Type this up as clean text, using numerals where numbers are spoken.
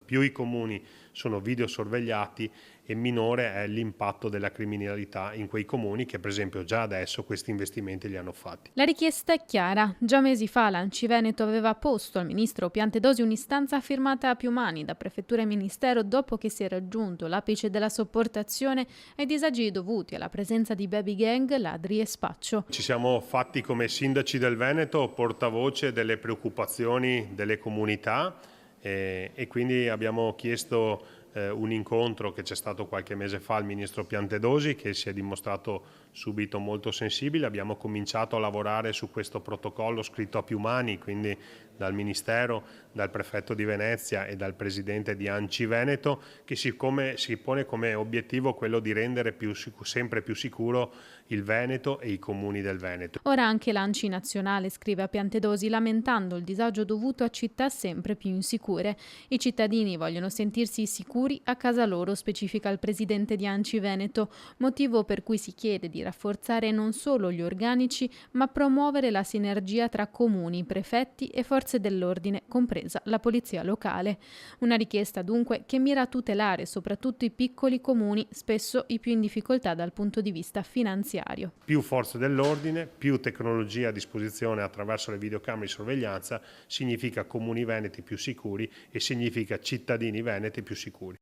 Più i comuni sono videosorvegliati e minore è l'impatto della criminalità in quei comuni che per esempio già adesso questi investimenti li hanno fatti. La richiesta è chiara. Già mesi fa l'Anci Veneto aveva posto al ministro Piantedosi un'istanza firmata a più mani da prefettura e ministero dopo che si è raggiunto l'apice della sopportazione ai disagi dovuti alla presenza di baby gang, ladri e spaccio. Ci siamo fatti come sindaci del Veneto portavoce delle preoccupazioni delle comunità e quindi abbiamo chiesto un incontro che c'è stato qualche mese fa al ministro Piantedosi, che si è dimostrato subito molto sensibile. Abbiamo cominciato a lavorare su questo protocollo scritto a più mani, quindi dal Ministero, dal Prefetto di Venezia e dal Presidente di Anci Veneto, che si pone come obiettivo quello di rendere sempre più sicuro il Veneto e i comuni del Veneto. Ora anche l'Anci nazionale scrive a Piantedosi lamentando il disagio dovuto a città sempre più insicure. I cittadini vogliono sentirsi sicuri a casa loro, specifica il presidente di Anci Veneto, motivo per cui si chiede di rafforzare non solo gli organici, ma promuovere la sinergia tra comuni, prefetti e forze dell'ordine, compresa la polizia locale. Una richiesta dunque che mira a tutelare soprattutto i piccoli comuni, spesso i più in difficoltà dal punto di vista finanziario. Più forze dell'ordine, più tecnologia a disposizione attraverso le videocamere di sorveglianza significa comuni veneti più sicuri e significa cittadini veneti più sicuri.